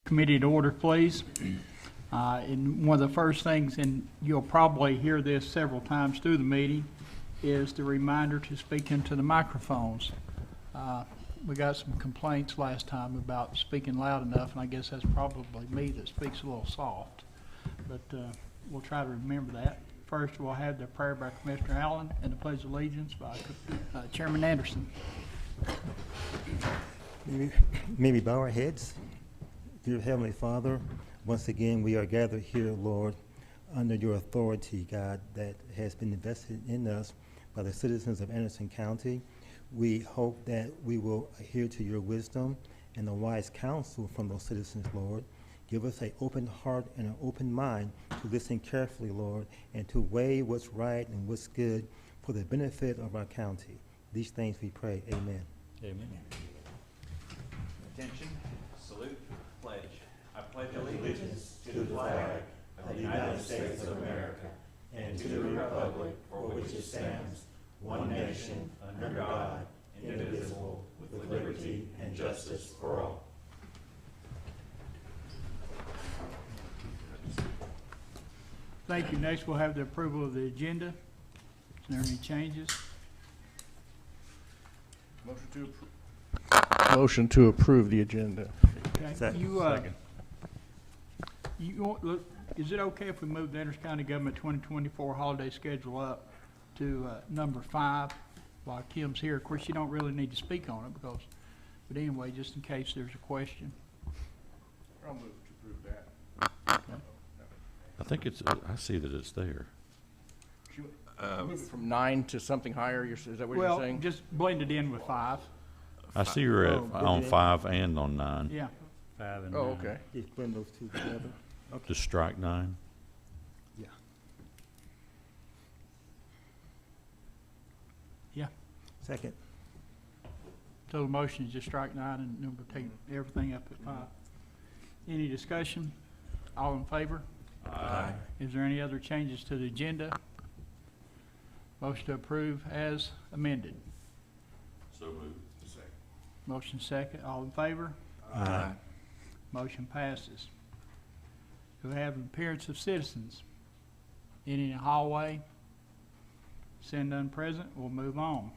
Committee to order, please. And one of the first things, and you'll probably hear this several times through the meeting, is the reminder to speak into the microphones. We got some complaints last time about speaking loud enough, and I guess that's probably me that speaks a little soft. But we'll try to remember that. First, we'll have the prayer by Commissioner Allen and the Pledge of Allegiance by Chairman Anderson. Maybe bow our heads. Dear Heavenly Father, once again we are gathered here, Lord, under your authority, God, that has been invested in us by the citizens of Anderson County. We hope that we will adhere to your wisdom and the wise counsel from those citizens, Lord. Give us an open heart and an open mind to listen carefully, Lord, and to weigh what's right and what's good for the benefit of our county. These things we pray. Amen. Amen. Attention, salute, pledge. I pledge allegiance to the flag of the United States of America and to the republic for which it stands, one nation, under God, indivisible, with liberty and justice for all. Thank you. Next, we'll have the approval of the agenda. Is there any changes? Motion to approve the agenda. Okay. Second. Look, is it okay if we move the Anderson County Government 2024 holiday schedule up to number 5 while Kim's here? Of course, you don't really need to speak on it but anyway, just in case there's a question. I'll move to approve that. I think it's, I see that it's there. Move it from 9 to something higher, is that what you're saying? Well, just blend it in with 5. I see you're at, Oh, on okay. 5 and on 9. Yeah. 5 and Oh, 9. okay. Just blend those two together. Okay. Just strike 9. Yeah. Yeah. Second. So the motion is just strike 9 and then we'll take everything up at 5. Any discussion? All in favor? Aye. Is there any other changes to the agenda? Motion to approve as amended. So moved. Motion second. All in favor? Aye. Motion passes. Do we have an appearance of citizens? Any in the hallway? Seeing none present, we'll move on.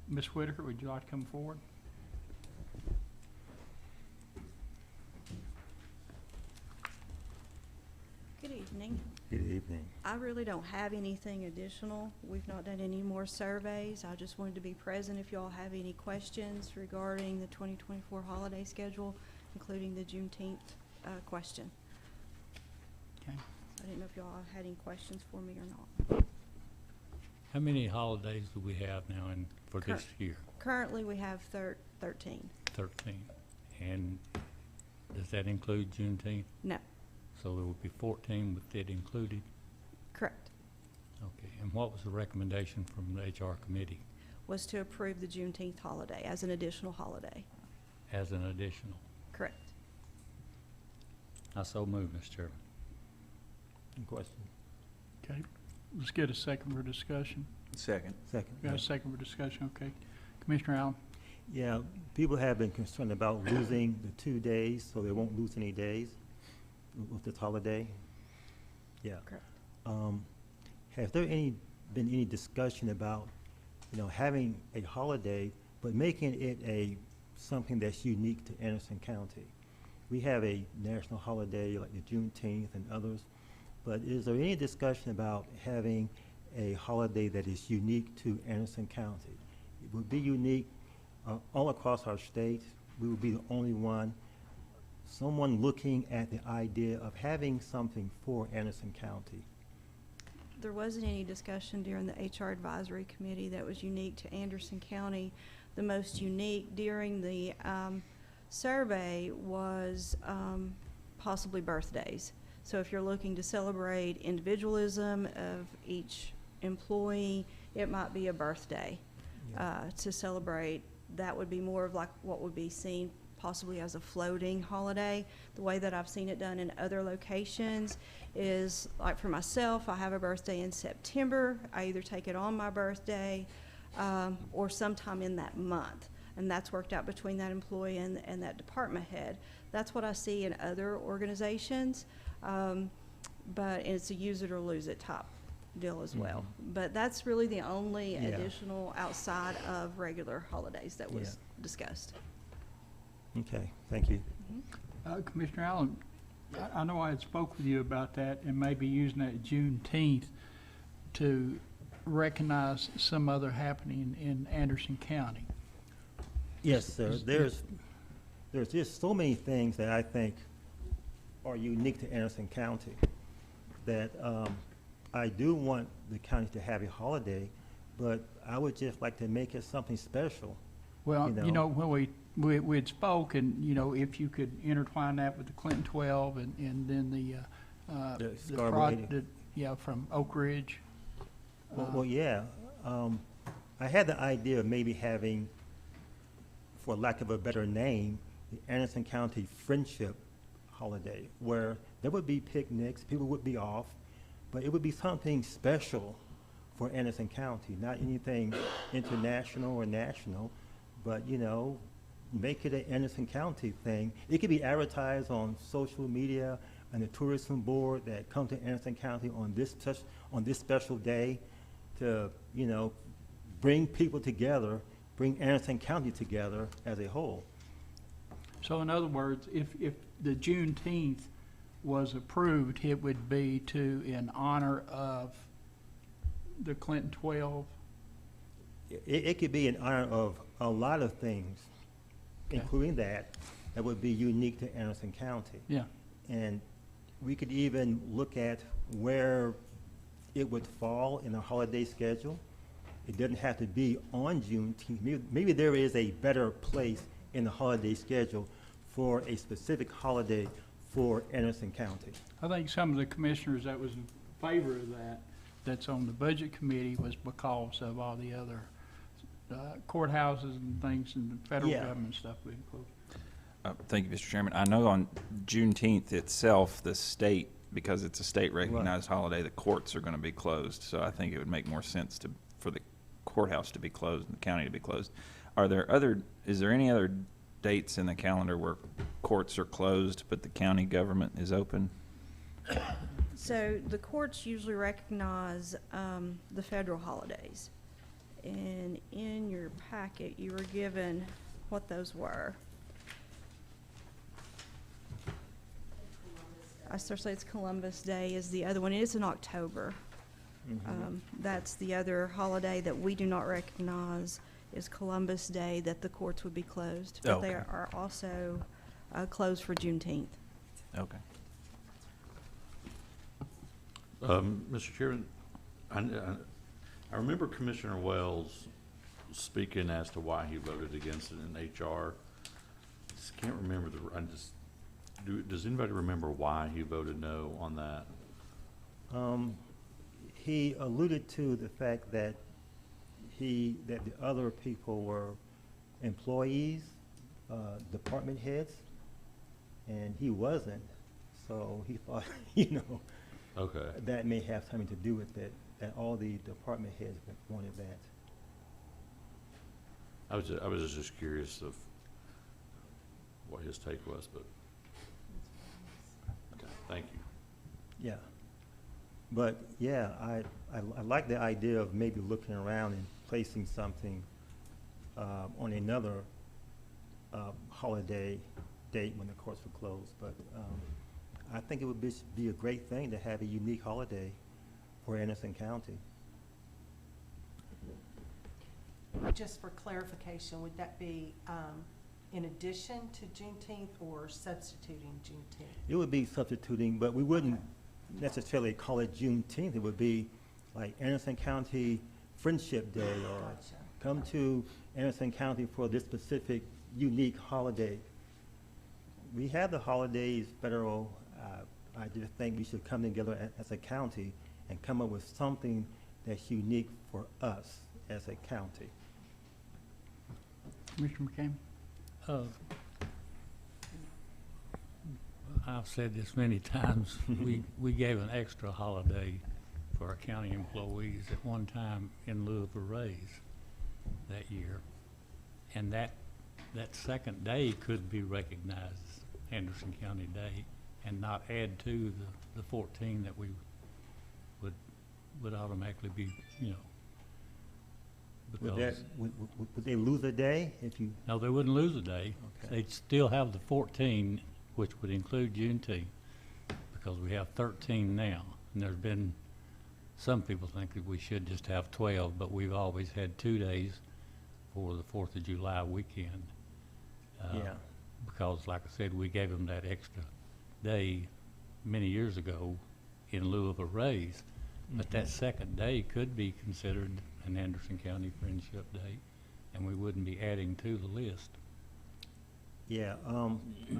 Ms. Whitaker, would you like to come forward? Good evening. Good evening. I really don't have anything additional. We've not done any more surveys. I just wanted to be present if y'all have any questions regarding the 2024 holiday schedule, including the Juneteenth question. Okay. I didn't know if y'all had any questions for me or not. How many holidays do we have now for this year? Currently, we have 13. 13. And does that include Juneteenth? No, So there will be 14 with it included? correct. Okay. And what was the recommendation from the HR committee Was to approve the Juneteenth holiday as an additional holiday. as an additional? Correct. I so move, Mr. Chairman. Any question? Okay. Let's get a second for discussion. Second. Second. Got a second for discussion, okay. Commissioner Allen? Yeah, people have been concerned about losing the 2 days, so they won't lose any days with this holiday. Yeah. Correct. Has there been any discussion about, having a holiday, but making it something that's unique to Anderson County? We have a national holiday like the Juneteenth and others, but is there any discussion about having a holiday that is unique to Anderson County? It would be unique all across our state. We would be the only one. Someone looking at the idea of having something for Anderson County. There wasn't any discussion during the HR advisory committee that was unique to Anderson County. The most unique during the survey was possibly birthdays. So if you're looking to celebrate individualism of each employee, it might be a birthday to celebrate. That would be more of like what would be seen possibly as a floating holiday. The way that I've seen it done in other locations is, like for myself, I have a birthday in September. I either take it on my birthday or sometime in that month. and that's worked out between that employee and that department head. That's what I see in other organizations, but it's a use it or lose it type deal as well. But that's really the only Yeah. additional outside of regular holidays that was discussed. Okay, thank you. Commissioner Allen, I know I had spoke with you about that and maybe using that Juneteenth to recognize some other happening in Anderson County. Yes, sir. There's just so many things that I think are unique to Anderson County that I do want the county to have a holiday, but I would just like to make it something special. Well, You you know. know, when we'd spoke, and, you know, if you could intertwine that with the Clinton 12 and then the Scarborough 80. yeah, from Oak Ridge. Well, yeah. I had the idea of maybe having, for lack of a better name, the Anderson County Friendship Holiday, where there would be picnics, people would be off, but it would be something special for Anderson County, not anything international or national, but, you know, make it an Anderson County thing. It could be advertised on social media and the tourism board that come to Anderson County on this special day to, you know, bring people together, bring Anderson County together as a whole. So in other words, if the Juneteenth was approved, it would be in honor of the Clinton 12. It could be in honor of a lot of things, Okay. including that would be unique to Anderson County. Yeah. And we could even look at where it would fall in a holiday schedule. It doesn't have to be on Juneteenth. Maybe there is a better place in the holiday schedule for a specific holiday for Anderson County. I think some of the commissioners that was in favor of that's on the budget committee was because of all the other courthouses and things and the federal Yeah. government stuff being closed. Thank you, Mr. Chairman. I know on Juneteenth itself, the state, because it's a state-recognized holiday, the courts are going to be closed. So I think it would make more sense for the courthouse to be closed and the county to be closed. Is there any other dates in the calendar where courts are closed but the county government is open? So the courts usually recognize the federal holidays. And in your packet, you were given what those were. I certainly it's Columbus Day is the other one. It is in October. That's the other holiday that we do not recognize is Columbus Day, that the courts would be closed. But they Okay. are also closed for Juneteenth. Okay. Mr. Chairman, I remember Commissioner Wells speaking as to why he voted against it in HR. Just can't remember does anybody remember why he voted no on that? He alluded to the fact that the other people were employees, department heads, and he wasn't. So he thought, you know, Okay. that may have something to do with it, that all the department heads wanted that. I was just curious of what his take was, but, okay, thank you. Yeah. But, yeah, I like the idea of maybe looking around and placing something on another holiday date when the courts were closed. But I think it would be a great thing to have a unique holiday for Anderson County. Just for clarification, would that be in addition to Juneteenth or substituting Juneteenth? It would be substituting, but we wouldn't necessarily call it Juneteenth. It would be like Anderson County Friendship Day, or Gotcha. come to Anderson County for this specific unique holiday. We have the holidays federal. I just think we should come together as a county and come up with something that's unique for us as a county. Commissioner McCain? I've said this many times, we gave an extra holiday for our county employees at one time in lieu of a raise that year. And that that second day could be recognized as Anderson County Day and not add to the 14 that we would automatically be, you know. Would Because, would they lose a day if you, no, they wouldn't lose a day. Okay. They'd still have the 14, which would include Juneteenth, because we have 13 now. And there's been, some people think that we should just have 12, but we've always had 2 days for the 4th of July weekend. yeah, Because, like I said, we gave them that extra day many years ago in lieu of a raise. But that second day could be considered an Anderson County Friendship Day, and we wouldn't be adding to the list. yeah,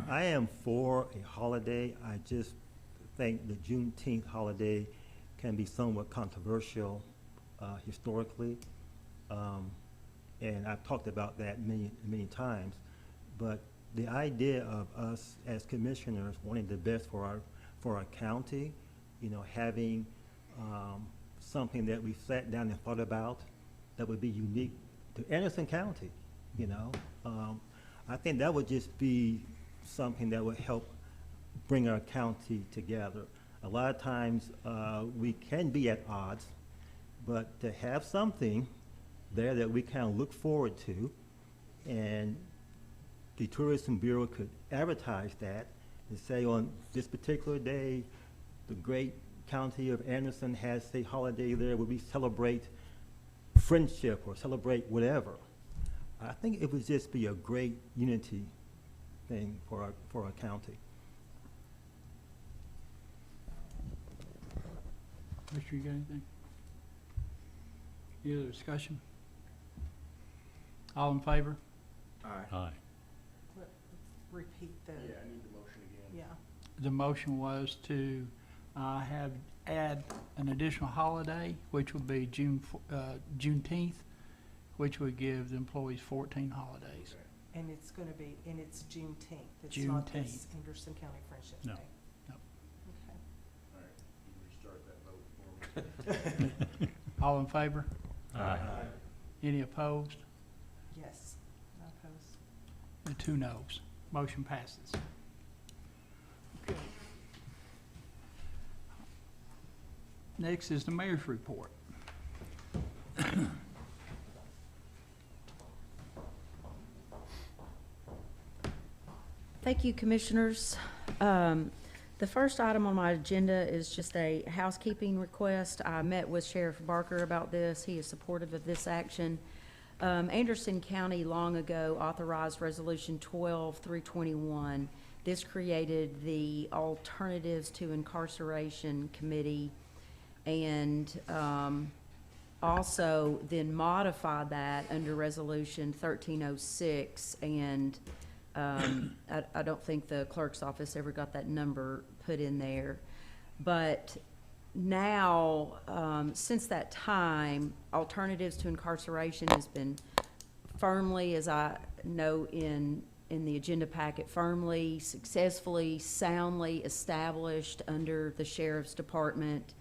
I am for a holiday. I just think the Juneteenth holiday can be somewhat controversial, historically. And I've talked about that many times. But the idea of us as commissioners wanting the best for our county, you know, having something that we sat down and thought about that would be unique to Anderson County, you know. I think that would just be something that would help bring our county together. A lot of times, we can be at odds, but to have something there that we kind of look forward to, and the Tourism Bureau could advertise that and say on this particular day, the great county of Anderson has a holiday there where we celebrate friendship or celebrate whatever. I think it would just be a great unity thing for our county. Mister, you got anything? Any other discussion? All in favor? Aye. Repeat the, I need the motion again. yeah. The motion was to add an additional holiday, which would be Juneteenth, which would give the employees 14 holidays. And it's gonna be, and it's Juneteenth. It's not this Juneteenth. Anderson County Friendship No. Day. No. Okay. All right, you restart that vote for me. All in favor? Aye. Any opposed? Yes, not opposed. The 2 noes. Motion passes. Okay. Next is the mayor's report. Thank you, Commissioners. The first item on my agenda is just a housekeeping request. I met with Sheriff Barker about this. He is supportive of this action. Anderson County long ago authorized Resolution 12-321. This created the Alternatives to Incarceration Committee, and also then modified that under Resolution 1306, and I don't think the clerk's office ever got that number put in there. But now, since that time, Alternatives to Incarceration has been firmly, as I know in the agenda packet, firmly, successfully, soundly established under the Sheriff's Department.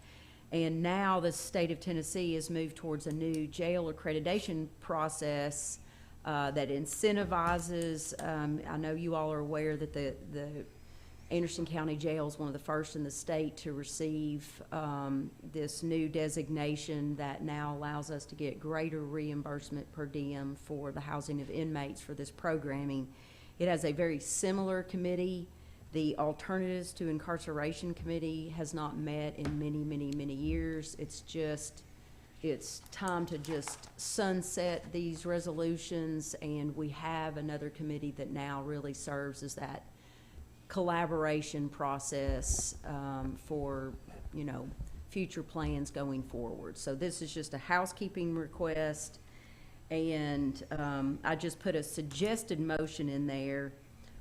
And now the state of Tennessee has moved towards a new jail accreditation process that incentivizes, I know you all are aware that the Anderson County Jail is one of the first in the state to receive this new designation that now allows us to get greater reimbursement per diem for the housing of inmates for this programming. It has a very similar committee. The Alternatives to Incarceration Committee has not met in many, many, many years. It's time to just sunset these resolutions, and we have another committee that now really serves as that collaboration process for, you know, future plans going forward. So this is just a housekeeping request, and I just put a suggested motion in there.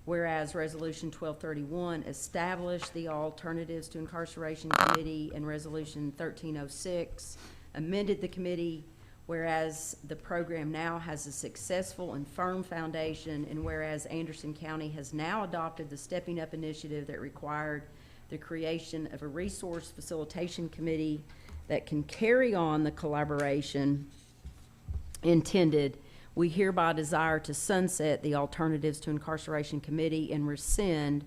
Whereas Resolution 1231 established the Alternatives to Incarceration Committee, and Resolution 1306 amended the committee, whereas the program now has a successful and firm foundation, and whereas Anderson County has now adopted the Stepping Up initiative that required the creation of a resource facilitation committee that can carry on the collaboration intended. we hereby desire to sunset the Alternatives to Incarceration Committee and rescind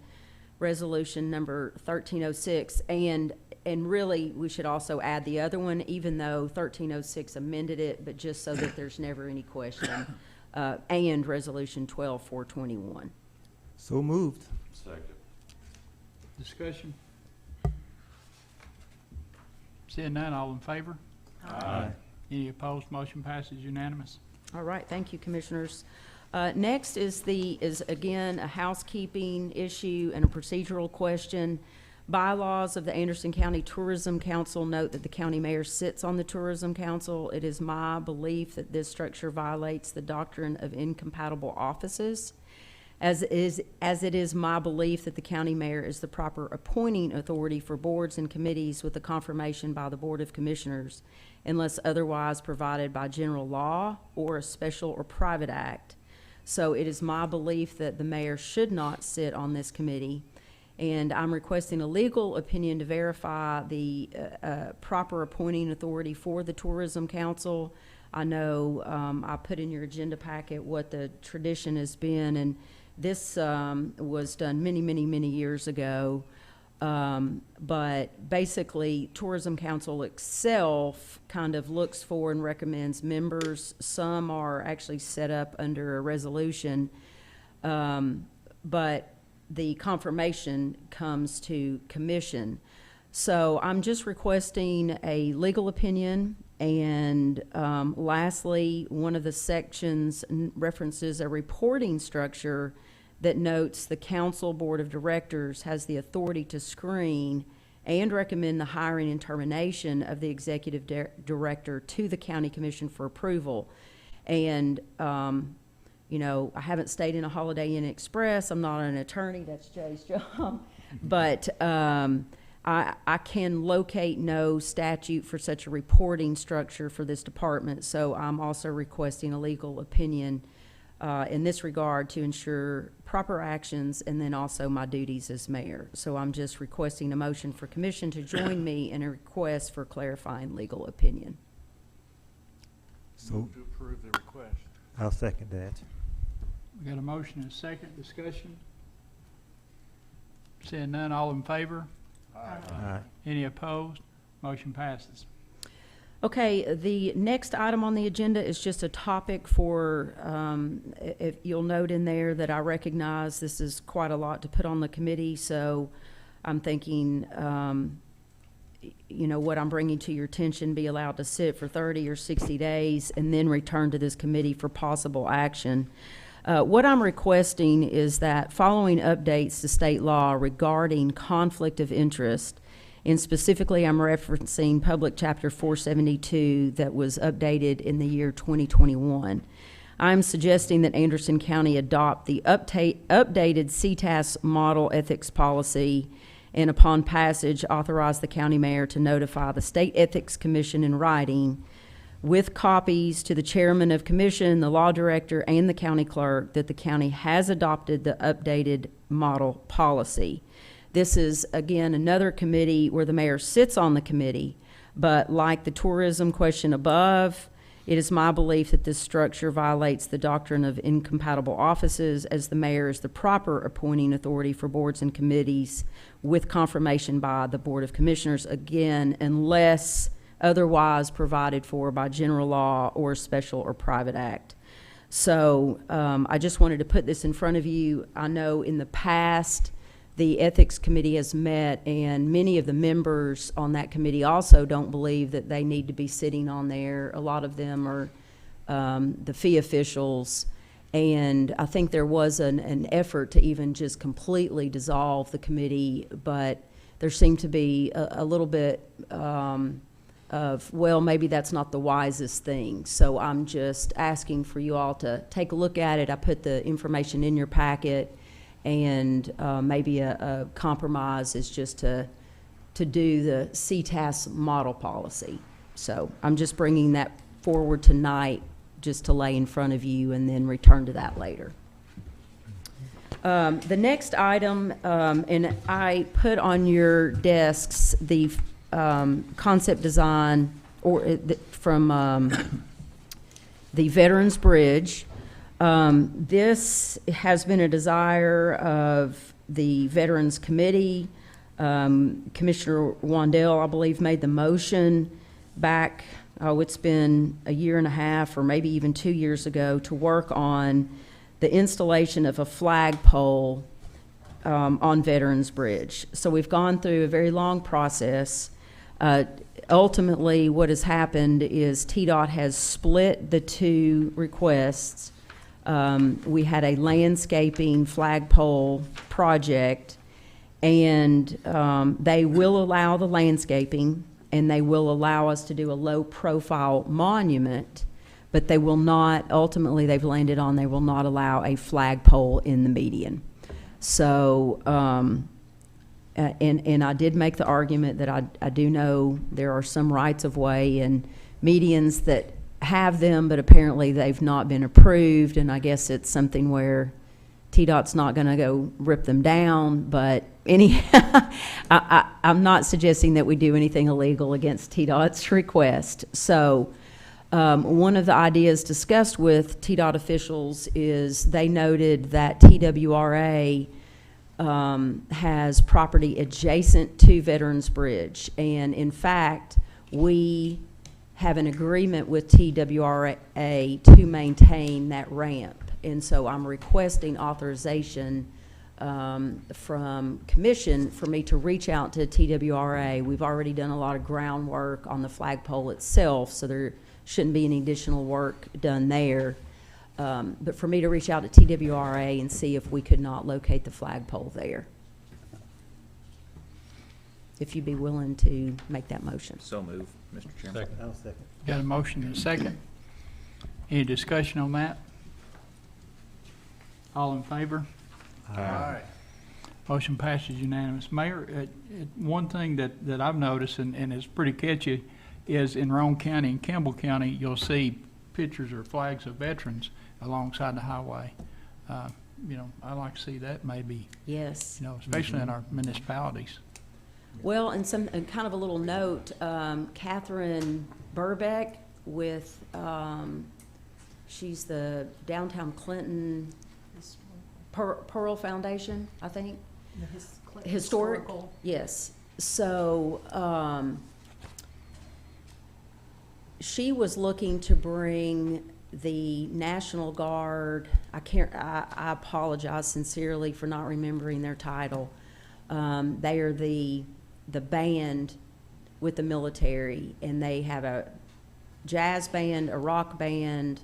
Resolution number 1306. And really, we should also add the other one, even though 1306 amended it, but just so that there's never any question, and Resolution 12421. So moved. Second. Discussion? Seeing none, all in favor? Aye. Any opposed? Motion passes unanimous. All right, thank you, Commissioners. Next is again a housekeeping issue and a procedural question. Bylaws of the Anderson County Tourism Council note that the county mayor sits on the Tourism Council. It is my belief that this structure violates the doctrine of incompatible offices, as it is my belief that the county mayor is the proper appointing authority for boards and committees with a confirmation by the Board of Commissioners, unless otherwise provided by general law or a special or private act. So it is my belief that the mayor should not sit on this committee, and I'm requesting a legal opinion to verify the proper appointing authority for the Tourism Council. I know I put in your agenda packet what the tradition has been, and this was done many, many, many years ago. But basically, Tourism Council itself kind of looks for and recommends members. Some are actually set up under a resolution, but the confirmation comes to commission. So I'm just requesting a legal opinion. And lastly, one of the sections references a reporting structure that notes the council board of directors has the authority to screen and recommend the hiring and termination of the executive director to the county commission for approval. And, you know, I haven't stayed in a Holiday Inn Express. I'm not an attorney. That's Jay's job. But I can locate no statute for such a reporting structure for this department. So I'm also requesting a legal opinion in this regard to ensure proper actions and then also my duties as mayor. So I'm just requesting a motion for commission to join me in a request for clarifying legal opinion. So To approve the request. I'll second that. We got a motion and a second. Discussion? Seeing none, all in favor? Aye. Any opposed? Motion passes. Okay, the next item on the agenda is just a topic for, if you'll note in there that I recognize this is quite a lot to put on the committee, so I'm thinking, you know, what I'm bringing to your attention be allowed to sit for 30 or 60 days and then return to this committee for possible action. What I'm requesting is that following updates to state law regarding conflict of interest, and specifically I'm referencing Public Chapter 472 that was updated in the year 2021. I'm suggesting that Anderson County adopt the updated CTAS model ethics policy, and upon passage, authorize the county mayor to notify the State Ethics Commission in writing with copies to the chairman of commission, the law director, and the county clerk that the county has adopted the updated model policy. This is, again, another committee where the mayor sits on the committee, but like the tourism question above, it is my belief that this structure violates the doctrine of incompatible offices, as the mayor is the proper appointing authority for boards and committees with confirmation by the Board of Commissioners, again, unless otherwise provided for by general law or special or private act. So I just wanted to put this in front of you. I know in the past, the Ethics Committee has met, and many of the members on that committee also don't believe that they need to be sitting on there. A lot of them are the fee officials, and I think there was an effort to even just completely dissolve the committee, but there seemed to be a little bit of, well, maybe that's not the wisest thing. So I'm just asking for you all to take a look at it. I put the information in your packet, and maybe a compromise is just to do the CTAS model policy. So I'm just bringing that forward tonight just to lay in front of you and then return to that later. The next item, and I put on your desks the concept design from the Veterans Bridge. This has been a desire of the Veterans Committee. Commissioner Wandell, I believe, made the motion back, it's been a year and a half or maybe even 2 years ago, to work on the installation of a flagpole on Veterans Bridge. So we've gone through a very long process. Ultimately, what has happened is TDOT has split the two requests. We had a landscaping flagpole project, and they will allow the landscaping, and they will allow us to do a low-profile monument, but they will not, ultimately, they've landed on, they will not allow a flagpole in the median. So, and I did make the argument that I do know there are some rights-of-way and medians that have them, but apparently they've not been approved, and I guess it's something where TDOT's not going to go rip them down, but I'm not suggesting that we do anything illegal against TDOT's request. So one of the ideas discussed with TDOT officials is they noted that TWRA has property adjacent to Veterans Bridge, and in fact, we have an agreement with TWRA to maintain that ramp. And so I'm requesting authorization from Commission for me to reach out to TWRA. We've already done a lot of groundwork on the flagpole itself, so there shouldn't be any additional work done there. But for me to reach out to TWRA and see if we could not locate the flagpole there. If you'd be willing to make that motion. So move, Mr. Chairman. Second. I'll second. Got a motion and a second. Any discussion on that? All in favor? Aye. Motion passes unanimous. Mayor, one thing that I've noticed, and is pretty catchy, is in Roane County and Campbell County, you'll see pictures or flags of veterans alongside the highway. You know, I like to see that maybe, Yes. you know, especially in our municipalities. Well, and kind of a little note, Catherine Burbeck with, she's the Downtown Clinton Pearl Foundation, I think. Historic, yes. So, she was looking to bring the National Guard, I apologize sincerely for not remembering their title. They are the band with the military, and they have a jazz band, a rock band,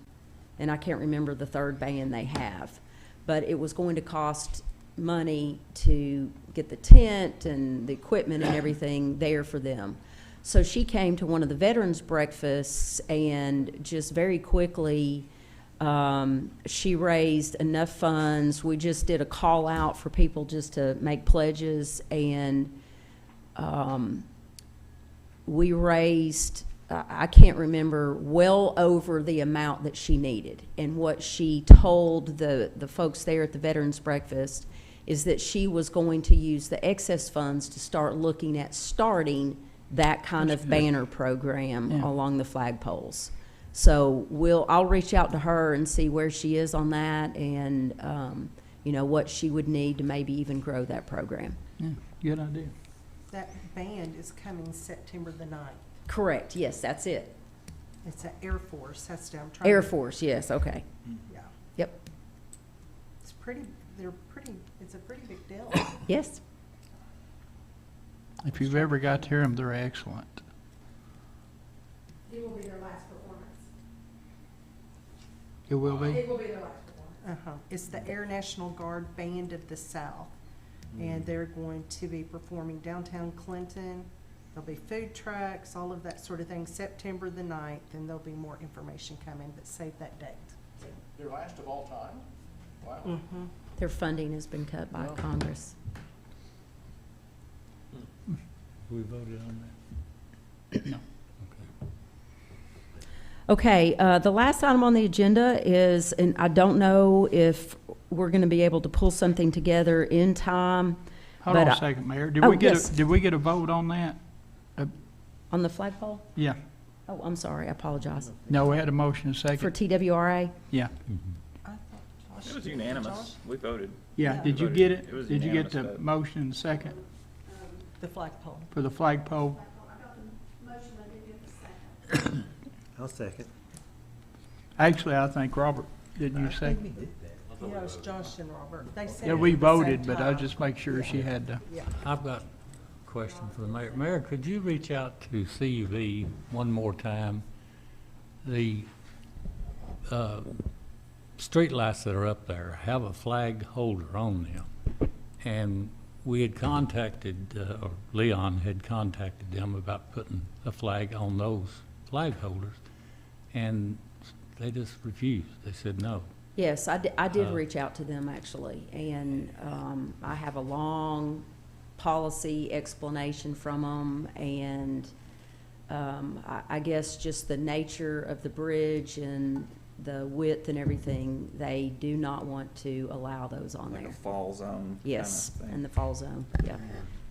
and I can't remember the third band they have. But it was going to cost money to get the tent and the equipment and everything there for them. So she came to one of the veterans breakfasts, and just very quickly, she raised enough funds. We just did a call out for people just to make pledges, and we raised, I can't remember, well over the amount that she needed. And what she told the folks there at the veterans breakfast is that she was going to use the excess funds to start looking at starting that kind of banner program along the flagpoles. So I'll reach out to her and see where she is on that, and you know, what she would need to maybe even grow that program. Yeah, good idea. That band is coming September the 9th. Correct, yes, that's it. It's at Air Force, that's down. I'm trying Air to- Force, yes, okay. Yeah, Yep, it's it's a pretty big deal. yes. If you've ever got to hear them, they're excellent. It will be their last performance. It will be? It will be their last performance. It's the Air National Guard Band of the South, and they're going to be performing downtown Clinton. There'll be food trucks, all of that sort of thing, September the 9th, and there'll be more information coming, but save that date. Their last of all time? Wow. Mm-hmm. Their funding has been cut by Congress. We voted on that? No. Okay, the last item on the agenda is, and I don't know if we're going to be able to pull something together in time. Hold on but a second, Mayor. Did oh, we get yes. did we get a vote on that? On the flagpole? Yeah. Oh, I'm sorry, I apologize. No, we had a motion and a For second. TWRA? Yeah, It was unanimous. We voted. yeah. Yeah. Did you get it? It was Did you get the unanimous vote. motion and second The flagpole. for the flagpole? I got the motion, I didn't get the second. I'll second. Actually, I think Robert, didn't you say? Yeah, it was Josh and Robert. They said Yeah, it we at the same voted, but I time. just make sure she had to. Yeah. I've got a question for the mayor. Mayor, could you reach out to CUV one more time? The streetlights that are up there have a flag holder on them. And we had contacted, or Leon had contacted them about putting a flag on those flag holders. And they just refused. They said no. Yes, I did reach out to them, actually, and I have a long policy explanation from them, and I guess just the nature of the bridge and the width and everything, they do not want to allow those on Like there. a fall zone. Yes, kind of in thing. the fall zone, yeah.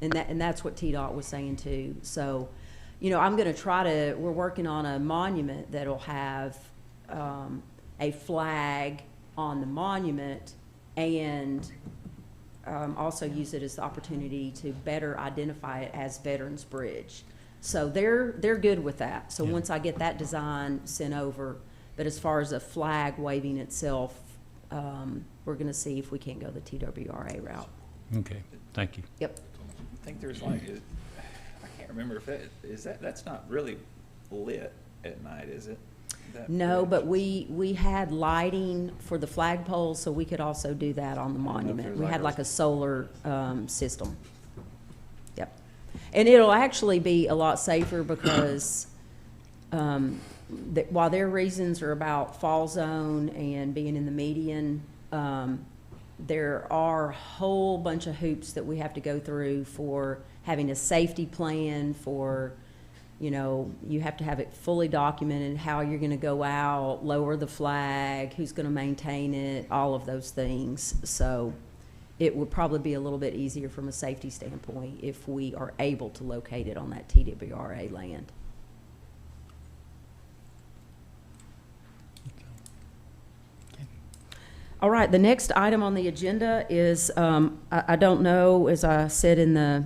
And that's what TDOT was saying too. So, you know, I'm gonna we're working on a monument that'll have a flag on the monument and also use it as the opportunity to better identify it as Veterans Bridge. So they're good with that. So Yeah. once I get that design sent over, but as far as a flag waving itself, we're gonna see if we can't go the TWRA route. Okay, thank you. Yep. I think there's like, I can't remember if that's not really lit at night, is it? That No, bridge? but we had lighting for the flagpole, so we could also do that on the monument. there's We like had a- like a solar system. Yep. And it'll actually be a lot safer because while their reasons are about fall zone and being in the median, there are a whole bunch of hoops that we have to go through for having a safety plan for, you know, you have to have it fully documented, how you're gonna go out, lower the flag, who's gonna maintain it, all of those things. So it would probably be a little bit easier from a safety standpoint if we are able to locate it on that TWRA land. All right, the next item on the agenda is, I don't know, as I said in the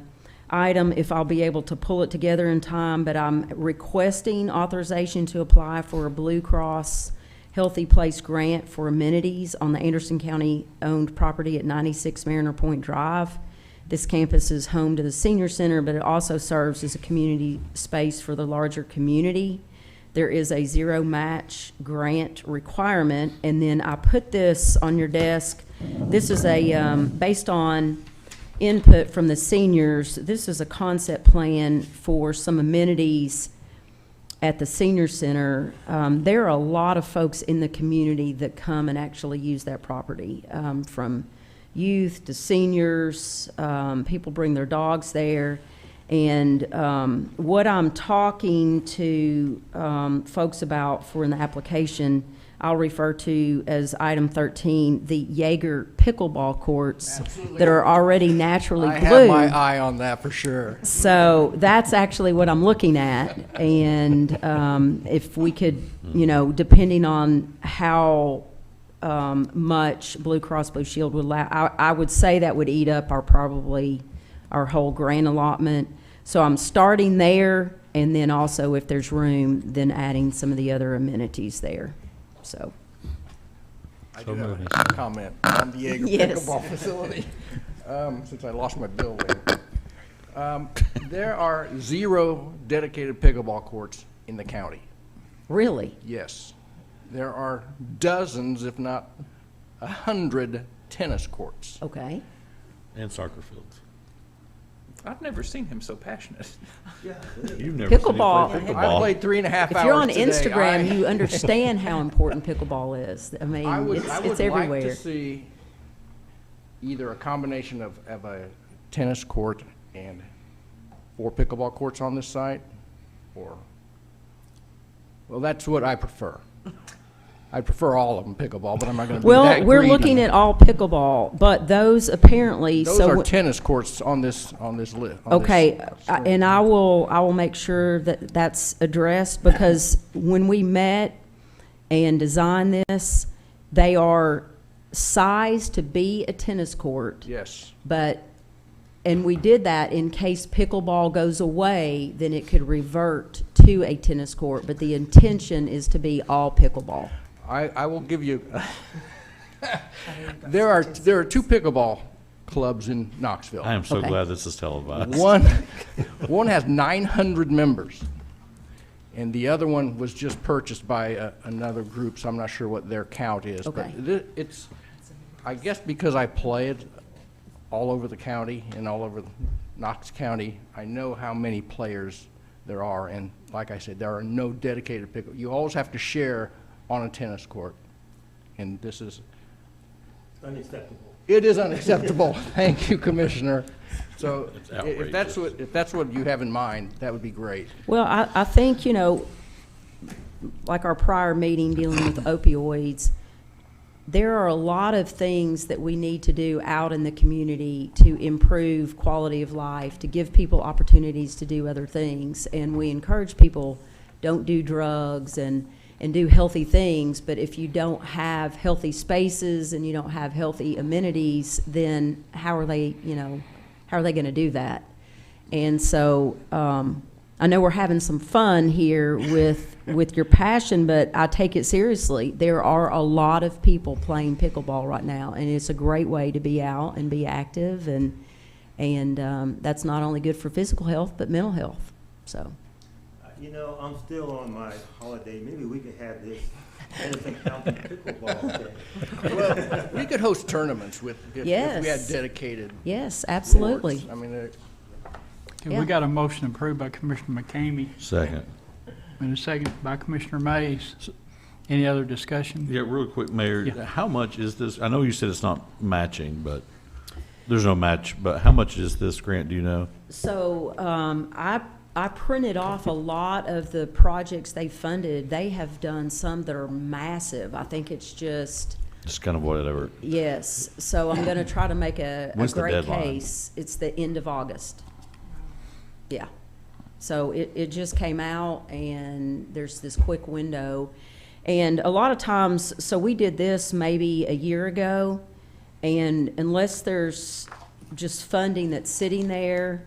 item, if I'll be able to pull it together in time, but I'm requesting authorization to apply for a Blue Cross Healthy Place grant for amenities on the Anderson County-owned property at 96 Mariner Point Drive. This campus is home to the senior center, but it also serves as a community space for the larger community. There is a zero match grant requirement, and then I put this on your desk. This is a, based on input from the seniors, this is a concept plan for some amenities at the senior center. There are a lot of folks in the community that come and actually use that property, from youth to seniors. People bring their dogs there. And what I'm talking to folks about for in the application, I'll refer to as item 13, the Jaeger pickleball courts that are already naturally I blue. have my eye on that for sure. So that's actually what I'm looking at. And if we could, you know, depending on how much Blue Cross Blue Shield would allow, I would say that would eat up our whole grant allotment. So I'm starting there, and then also if there's room, then adding some of the other amenities there. So, I So do have moving. a comment on the Jaeger Yes. pickleball facility, since I lost my building. There are 0 dedicated pickleball courts in the county. really? Yes. There are dozens, if not 100, tennis courts. Okay. And soccer fields. I've never seen him so passionate. You've never seen me play Pickleball. I pickleball. played 3.5 hours If you're on today. Instagram, you understand how important pickleball is. I mean, I would it's like everywhere. to see either a combination of a tennis court and 4 pickleball courts on this site, or, well, that's what I prefer. I'd prefer all of them pickleball, but I'm not gonna be Well, that we're greedy. looking at all pickleball, but those apparently, Those so. are tennis courts on this list. Okay, and I will make sure that that's addressed, because when we met and designed this, they are sized to be a tennis court, Yes. and we did that in case pickleball goes away, then it could revert to a tennis court, but the intention is to be all pickleball. I will give you, there are 2 pickleball clubs in Knoxville. I am so Okay. glad this is televised. One has 900 members, and the other one was just purchased by another group, so I'm not sure what their count is. Okay. But it's, I guess because I play it all over the county and all over Knox County, I know how many players there are, and like I said, there are no dedicated pickle. You always have to share on a tennis court, and this is, Unacceptable. it is unacceptable. Thank you, Commissioner. So It's if that's what you have in mind, that would be great. Well, I think, like our prior meeting dealing with opioids, there are a lot of things that we need to do out in the community to improve quality of life, to give people opportunities to do other things. And we encourage people, don't do drugs and do healthy things, but if you don't have healthy spaces and you don't have healthy amenities, then how are they going to do that? And so I know we're having some fun here with your passion, but I take it seriously. There are a lot of people playing pickleball right now, and it's a great way to be out and be active, and that's not only good for physical health, but mental health, so. I'm still on my holiday. Maybe we could have this Anderson County Pickleball Day. Well, we could host tournaments if we had Yes. dedicated Yes, absolutely. boards. I mean, Okay, Yeah. we got a motion approved by Commissioner McCamey Second. and a second by Commissioner Mays. Any other discussion? Yeah, real quick, Mayor, Yeah. how much is this? I know you said it's not matching, but there's no match, but how much is this grant, do you know? So I printed off a lot of the projects they funded. They have done some that are massive. I think it's just, Just kind of whatever. yes. So I'm going to try to make a When's the great deadline? case. It's the end of August. Yeah. So it just came out, and there's this quick window. And a lot of times, so we did this maybe a year ago, and unless there's just funding that's sitting there,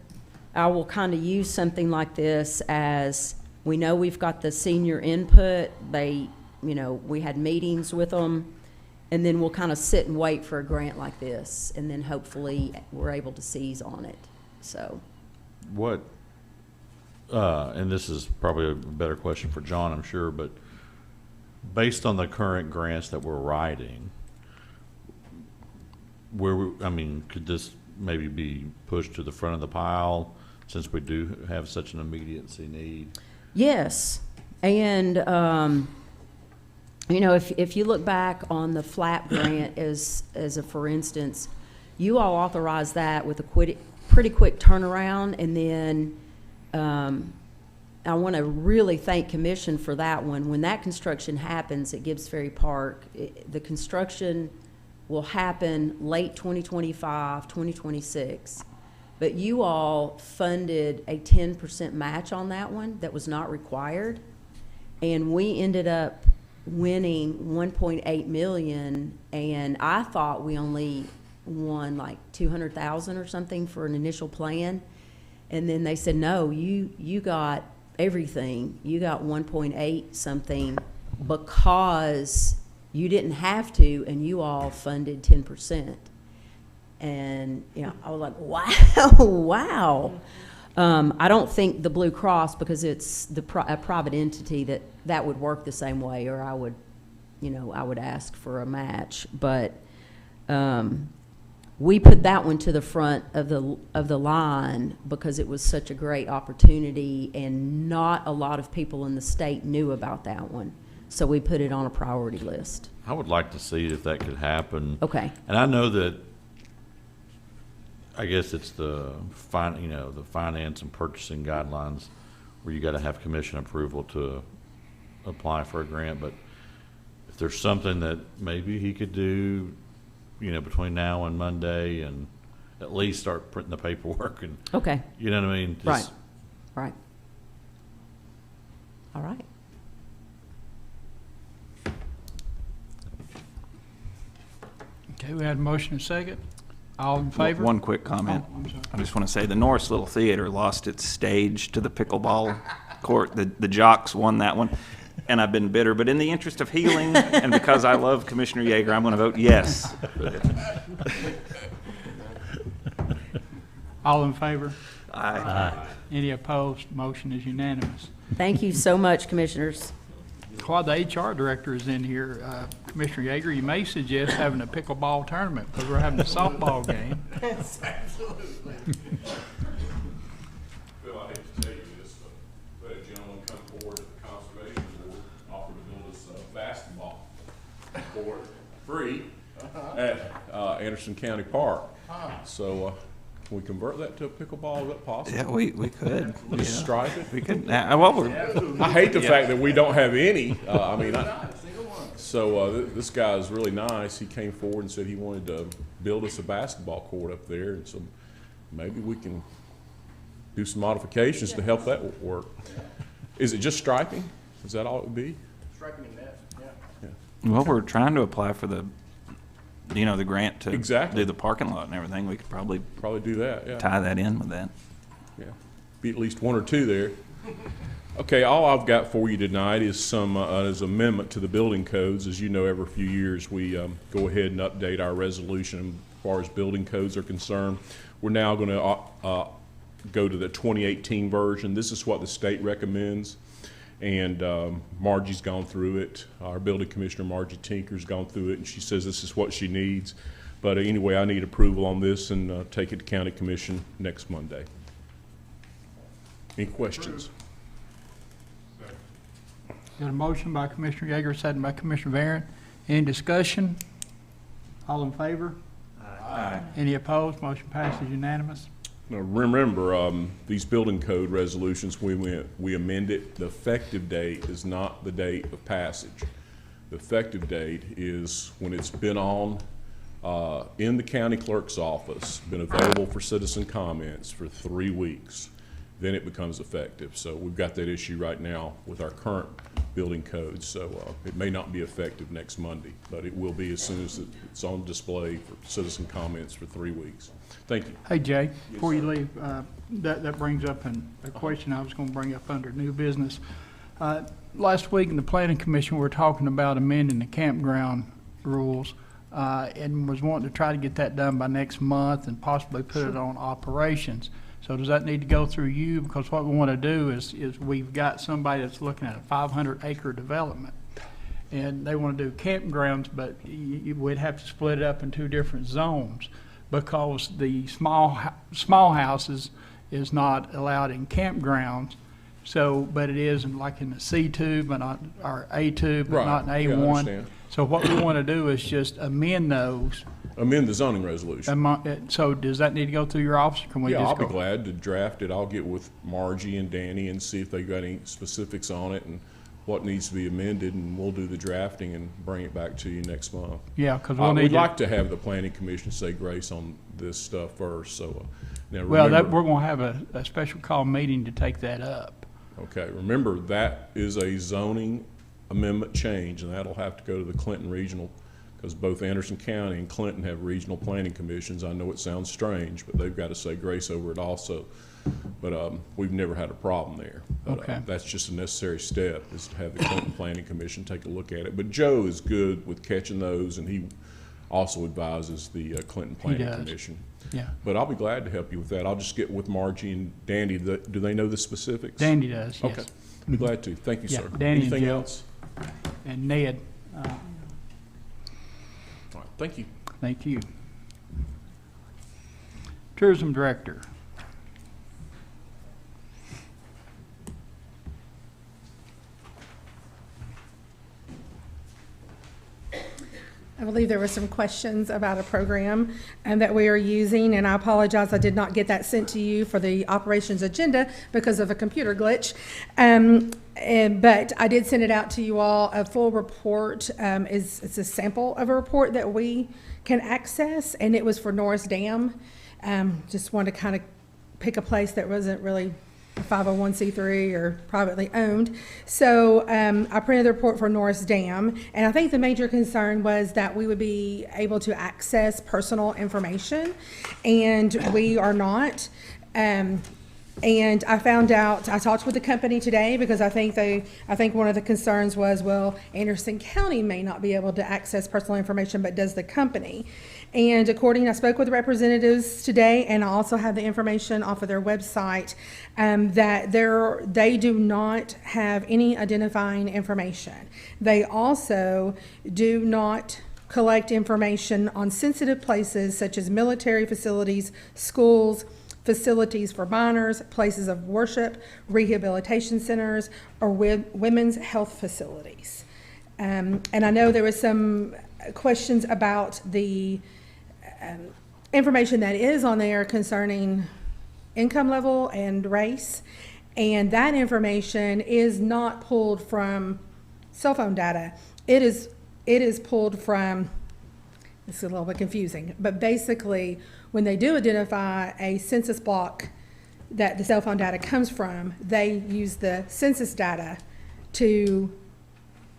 I will kind of use something like this as, we know we've got the senior input, we had meetings with them, and then we'll kind of sit and wait for a grant like this, and then hopefully we're able to seize on it, so. What, and this is probably a better question for John, I'm sure, but based on the current grants that we're writing, could this maybe be pushed to the front of the pile since we do have such an immediacy need? Yes, and, if you look back on the FLAP grant as a for instance, you all authorized that with a pretty quick turnaround, and then I want to really thank Commission for that one. When that construction happens at Gibbs Ferry Park, the construction will happen late 2025, 2026. But you all funded a 10% match on that one that was not required. And we ended up winning 1.8 million, and I thought we only won like 200,000 or something for an initial plan. And then they said, no, you got everything. You got 1.8 something because you didn't have to, and you all funded 10%. And, I was like, wow. I don't think the Blue Cross, because it's a private entity, that would work the same way, or I would ask for a match. But we put that one to the front of the line because it was such a great opportunity, and not a lot of people in the state knew about that one. So we put it on a priority list. I would like to see if that could happen. Okay. And I know that, I guess it's the finance and purchasing guidelines where you got to have commission approval to apply for a grant, but if there's something that maybe he could do, you know, between now and Monday, and at least start printing the paperwork and, Okay, you know what I mean? right, Just- right. All right. Okay, we had a motion and a second. All in favor? One quick comment. Oh, I'm sorry. I just want to say the Norris Little Theater lost its stage to the pickleball court. The Jocks won that one, and I've been bitter. But in the interest of healing, and because I love Commissioner Yeager, I'm going to vote yes. All in favor? Aye. Any opposed? Motion is unanimous. Thank you so much, Commissioners. While the HR director is in here, Commissioner Yeager, you may suggest having a pickleball tournament, because we're having a softball game. Bill, I hate to tell you this, but we had a gentleman come forward at the Conservation Board, offered to build us a basketball court free at Anderson County Park. So, can we convert that to a pickleball? Is that possible? Yeah, we could. Just Yeah. stripe it? We could. Well, we're, I hate the fact that we don't have any. This guy is really nice. He came forward and said he wanted to build us a basketball court up there, and so maybe we can do some modifications to help that work. Is it just striping? Is that all it would be? Striping and net, yeah. well, we're trying to apply for the grant to Exactly. do the parking lot and everything. We could probably Probably do that, yeah. tie that in with that. Yeah, be at least one or two there. Okay, all I've got for you tonight is some is amendment to the building codes. As you know, every few years we go ahead and update our resolution as far as building codes are concerned. We're now going to go to the 2018 version. This is what the state recommends, and Margie's gone through it. Our building commissioner, Margie Tinker's gone through it, and she says this is what she needs. But anyway, I need approval on this and take it to county commission next Monday. Any questions? Got a motion by Commissioner Yeager, second by Commissioner Barron. Any discussion? All in favor? Aye. Any opposed? Motion passes unanimous. Now, remember, these building code resolutions, we amend it. The effective date is not the date of passage. The effective date is when it's been on, in the county clerk's office, been available for citizen comments for 3 weeks. Then it becomes effective. So we've got that issue right now with our current building codes. So it may not be effective next Monday, but it will be as soon as it's on display for citizen comments for 3 weeks. Thank you. Hey, Jay, before you leave, that brings up a question I was going to bring up under new business. Last week in the Planning Commission, we were talking about amending the campground rules and was wanting to try to get that done by next month and possibly put it on operations. So does that need to go through you? Because what we want to do is we've got somebody that's looking at a 500-acre development, and they want to do campgrounds, but we'd have to split it up in 2 different zones because the small houses is not allowed in campgrounds. So, but it is like in the C2, but not, or A2, but Right. not in Yeah, I A1. understand. So what we want to do is just amend those. Amend the zoning resolution. So does that need to go through your office, or can we Yeah, just I'll go? be glad to draft it. I'll get with Margie and Danny and see if they got any specifics on it and what needs to be amended, and we'll do the drafting and bring it back to you next month. Yeah, because we'll We'd need to. like to have the planning commission say grace on this stuff first, so, now Well, remember. we're going to have a special call meeting to take that up. Okay, remember, that is a zoning amendment change, and that'll have to go to the Clinton Regional, because both Anderson County and Clinton have regional planning commissions. I know it sounds strange, but they've got to say grace over it also. But we've never had a problem there. But, Okay. that's just a necessary step, is to have the Clinton Planning Commission take a look at it. But Joe is good with catching those, and he also advises the Clinton Planning does. Commission. Yeah, But I'll be glad to help you with that. I'll just get with Margie and Danny. Do they know the specifics? Danny does, Okay, yes. I'll be glad to. Thank you, Yeah, sir. Danny and Anything Joe. else? And Ned, All right, thank you. thank you. Tourism Director. I believe there were some questions about a program that we are using, and I apologize, I did not get that sent to you for the operations agenda because of a computer glitch. But I did send it out to you all. A full report it's a sample of a report that we can access, and it was for Norris Dam. Just wanted to kind of pick a place that wasn't really 501c3 or privately owned. So I printed the report for Norris Dam, and I think the major concern was that we would be able to access personal information, and we are not. And I found out, I talked with the company today because I think one of the concerns was, well, Anderson County may not be able to access personal information, but does the company? And I spoke with representatives today, and I also have the information off of their website, that they do not have any identifying information. They also do not collect information on sensitive places such as military facilities, schools, facilities for minors, places of worship, rehabilitation centers, or women's health facilities. And I know there was some questions about the information that is on there concerning income level and race, and that information is not pulled from cell phone data. It is pulled from, it's a little bit confusing, but basically when they do identify a census block that the cell phone data comes from, they use the census data to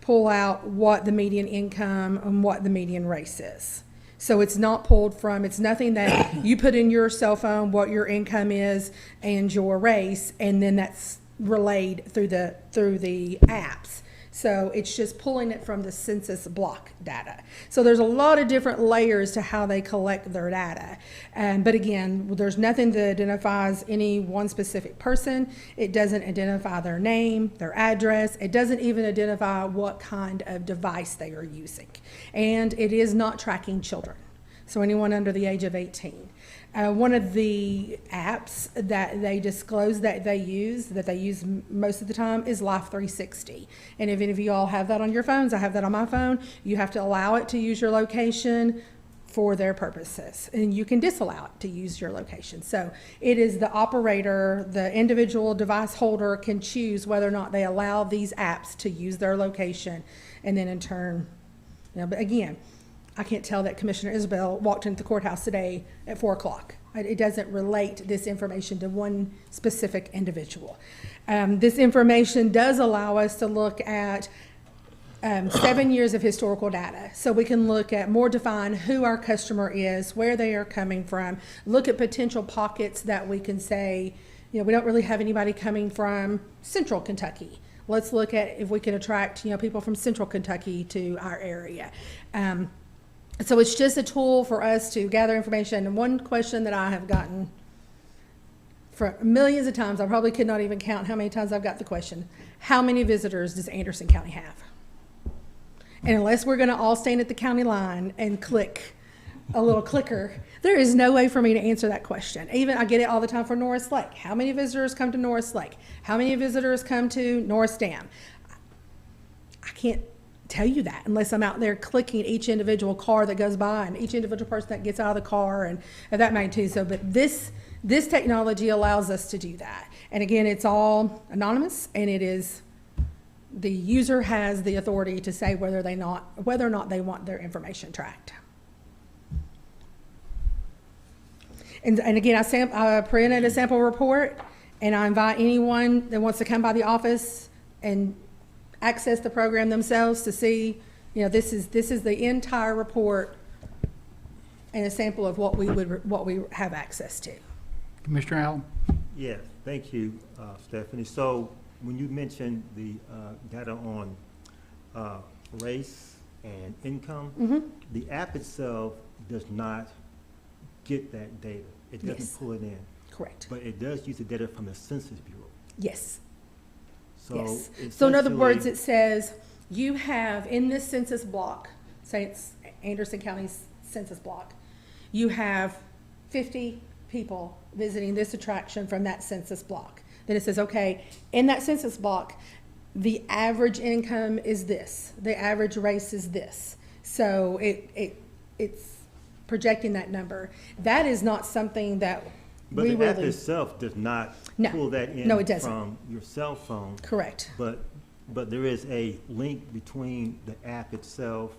pull out what the median income and what the median race is. So it's not pulled from, it's nothing that you put in your cell phone, what your income is and your race, and then that's relayed through the apps. So it's just pulling it from the census block data. So there's a lot of different layers to how they collect their data. But again, there's nothing that identifies any one specific person. It doesn't identify their name, their address. It doesn't even identify what kind of device they are using. And it is not tracking children. So anyone under the age of 18. One of the apps that they disclose that they use most of the time is Life 360. And if any of you all have that on your phones, I have that on my phone, you have to allow it to use your location for their purposes. And you can disallow it to use your location. So it is the operator, the individual device holder can choose whether or not they allow these apps to use their location. And then in turn, but again, I can't tell that Commissioner Isabel walked into the courthouse today at 4 o'clock. It doesn't relate this information to one specific individual. This information does allow us to look at 7 years of historical data. So we can look at define who our customer is, where they are coming from, look at potential pockets that we can say, we don't really have anybody coming from Central Kentucky. Let's look at if we can attract, people from Central Kentucky to our area. So it's just a tool for us to gather information. And one question that I have gotten for millions of times, I probably could not even count how many times I've got the question, how many visitors does Anderson County have? And unless we're gonna all stand at the county line and click a little clicker, there is no way for me to answer that question. Even I get it all the time for Norris Lake. How many visitors come to Norris Lake? How many visitors come to Norris Dam? I can't tell you that unless I'm out there clicking each individual car that goes by and each individual person that gets out of the car and that magnitude. So, but this technology allows us to do that. And again, it's all anonymous, and it is the user has the authority to say whether or not they want their information tracked. And again, I printed a sample report, and I invite anyone that wants to come by the office and access the program themselves to see, this is the entire report and a sample of what we have access to. Commissioner Allen? Yes, thank you, Stephanie. So when you mentioned the data on race and income, the app itself does not get that data. It doesn't pull it in. Correct. But it does use the data from the Census Bureau. Yes. So yes. So in other essentially- words, it says you have in this census block, say it's Anderson County's census block, you have 50 people visiting this attraction from that census block. Then it says, okay, in that census block, the average income is this, the average race is this. So it's projecting that number. That is not something that But we the app really, itself does not No. pull that in No, it doesn't. from your cell phone. Correct. But but there is a link between the app itself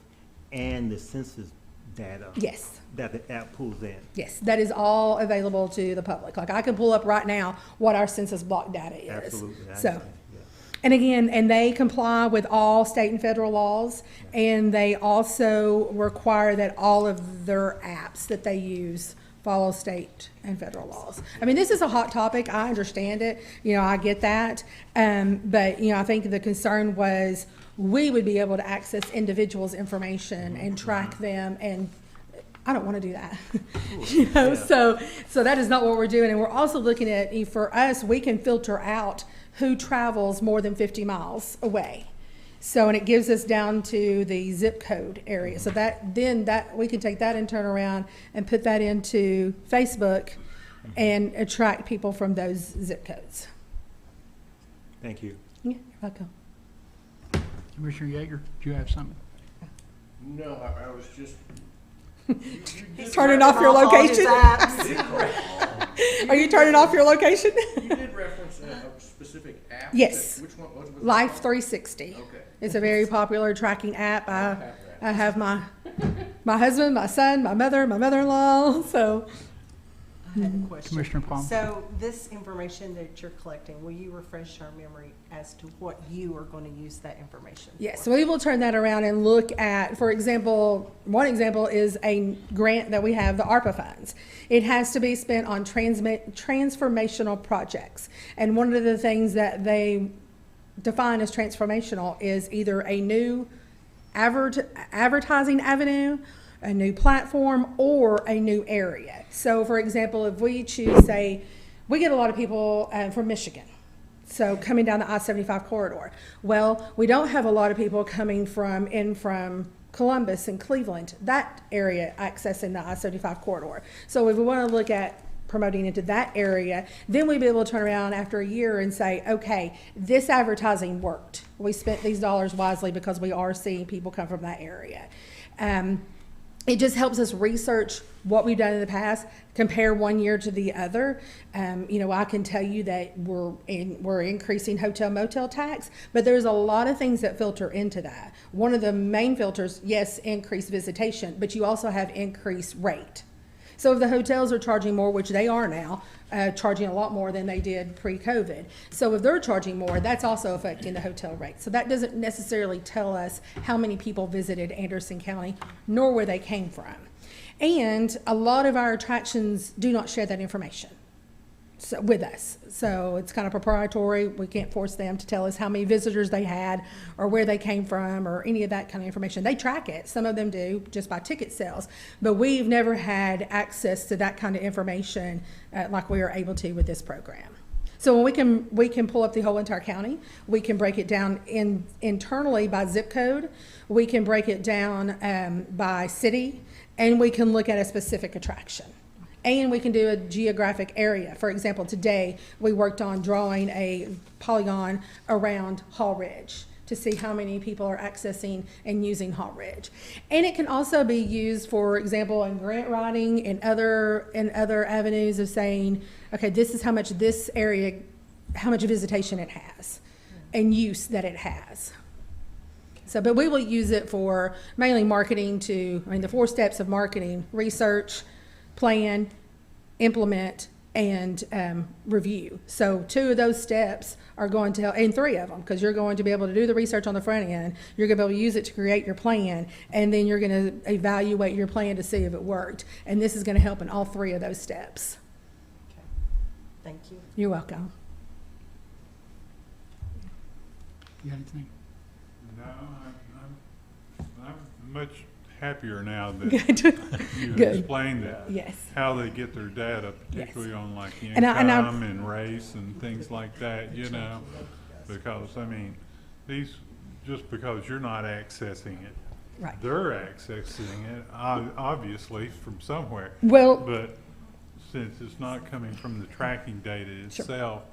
and the census data Yes. that the app pulls in. Yes, that is all available to the public. Like, I can pull up right now what our census block data is. Absolutely, I So, understand, yeah. and again, and they comply with all state and federal laws, and they also require that all of their apps that they use follow state and federal laws. I mean, this is a hot topic. I understand it. You know, I get that. But, you know, I think the concern was we would be able to access individuals' information and track them, and I don't want to do that. You know, so that is not what we're doing. And we're also looking at, for us, we can filter out who travels more than 50 miles away. So, and it gives us down to the zip code area. So that we can take that and turn around and put that into Facebook and attract people from those zip codes. Thank you. Yeah, you're welcome. Commissioner Yeager, do you have something? No, I was just. Turning off your location? Are you turning off your location? You did reference a specific app? Yes. Which one was it? Life 360. Okay. It's a very popular tracking app. I have my husband, my son, my mother, my mother-in-law, so. I had a question. Commissioner Palmer. So this information that you're collecting, will you refresh our memory as to what you are going to use that information for? Yes, we will turn that around and look at, for example, one example is a grant that we have, the ARPA funds. It has to be spent on transformational projects. And one of the things that they define as transformational is either a new advertising avenue, a new platform, or a new area. So, for example, if we choose, say, we get a lot of people from Michigan, so coming down the I-75 corridor. Well, we don't have a lot of people coming from Columbus and Cleveland, that area accessing the I-75 corridor. So if we want to look at promoting into that area, then we'd be able to turn around after a year and say, okay, this advertising worked. We spent these dollars wisely because we are seeing people come from that area. It just helps us research what we've done in the past, compare one year to the other. You know, I can tell you that we're increasing hotel motel tax, but there's a lot of things that filter into that. One of the main filters, yes, increased visitation, but you also have increased rate. So if the hotels are charging more, which they are now, charging a lot more than they did pre-COVID. So if they're charging more, that's also affecting the hotel rate. So that doesn't necessarily tell us how many people visited Anderson County, nor where they came from. And a lot of our attractions do not share that information with us. So it's kind of proprietary. We can't force them to tell us how many visitors they had or where they came from or any of that kind of information. They track it. Some of them do just by ticket sales. But we've never had access to that kind of information like we are able to with this program. So when we can pull up the whole entire county. We can break it down internally by zip code. We can break it down by city, and we can look at a specific attraction. And we can do a geographic area. For example, today we worked on drawing a polygon around Hall Ridge to see how many people are accessing and using Hall Ridge. And it can also be used, for example, in grant writing and other avenues of saying, okay, this is how much this area, how much visitation it has and use that it has. So, but we will use it for mainly marketing the 4 steps of marketing: research, plan, implement, and review. So 2 of those steps are going to help, and 3 of them, because you're going to be able to do the research on the front end, you're going to be able to use it to create your plan, and then you're going to evaluate your plan to see if it worked. And this is going to help in all 3 of those steps. Okay. Thank you. You're welcome. You got anything? No, I'm much happier now that Good. you Good. explained that. Yes. How they get their data, particularly on like And income and race and things like that, you know? Because, I mean, these, just because you're not accessing it, Right. they're accessing it, obviously, from somewhere. Well, But since it's not coming from the tracking data itself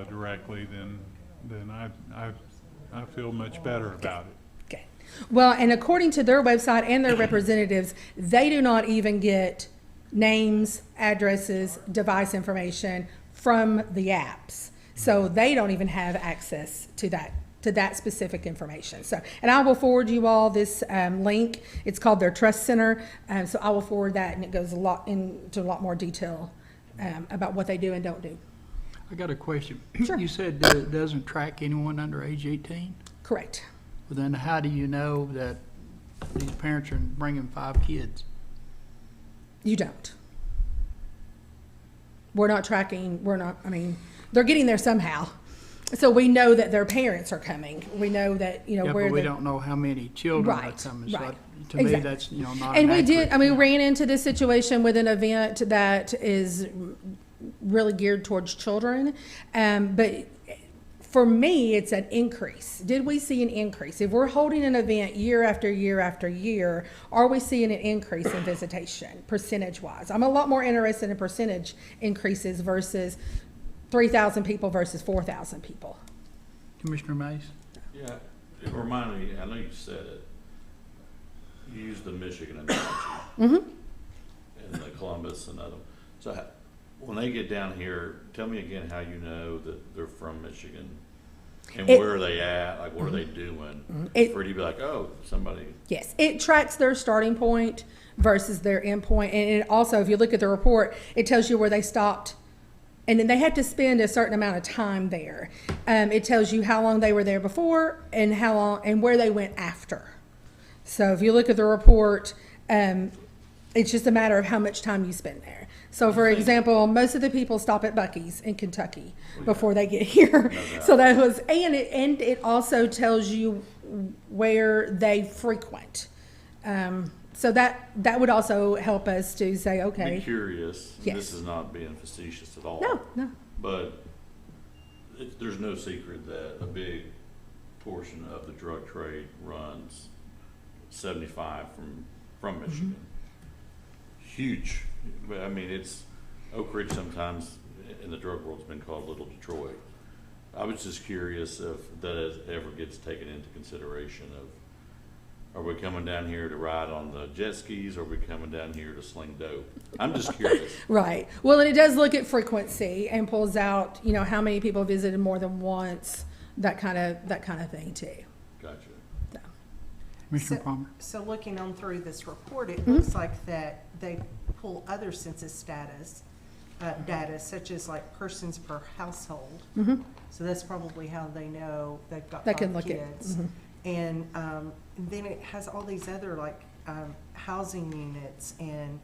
directly, then I feel much better about it. okay. Well, and according to their website and their representatives, they do not even get names, addresses, device information from the apps. So they don't even have access to to that specific information. So, and I will forward you all this link. It's called their Trust Center. So I will forward that, and it goes into a lot more detail about what they do and don't do. I got a question. Sure. You said that it doesn't track anyone under age 18? Correct. Well, then how do you know that these parents are bringing 5 kids? You don't. We're not tracking, I mean, they're getting there somehow. So we know that their parents are coming. We know that, Yeah, where but we they. don't know how many children are Right, coming. So right. to me, Exactly. that's, not And an we did, accurate I mean, we count. ran into this situation with an event that is really geared towards children. But for me, it's an increase. Did we see an increase? If we're holding an event year after year after year, are we seeing an increase in visitation, percentage-wise? I'm a lot more interested in percentage increases versus 3,000 people versus 4,000 people. Commissioner Mays? Yeah, it reminded me, I know you said it, you used the Michigan analogy. And the Columbus and other, so when they get down here, tell me again how you know that they're from Michigan? And where are they at, like what are they doing? For you to be like, oh, somebody. Yes, it tracks their starting point versus their end point. And it also, if you look at the report, it tells you where they stopped. And then they have to spend a certain amount of time there. It tells you how long they were there before and how long and where they went after. So if you look at the report, it's just a matter of how much time you spend there. So for example, most of the people stop at Buc-ee's in Kentucky before they get here. So that was, and it also tells you where they frequent. So that would also help us to say, okay. Be curious, and Yes. this is not being facetious at all. No. But there's no secret that a big portion of the drug trade runs 75 from Michigan. Huge. But I mean, it's Oak Ridge sometimes in the drug world's been called Little Detroit. I was just curious if that ever gets taken into consideration of, are we coming down here to ride on the jet skis, or are we coming down here to sling dope? I'm just curious. Right. Well, and it does look at frequency and pulls out, how many people visited more than once, that kind of thing too. Gotcha. So. Commissioner Palmer? So looking on through this report, it looks like that they pull other census data, such as like persons per household. So that's probably how they know they've got They can 5 look at- kids. And then it has all these other like housing units, and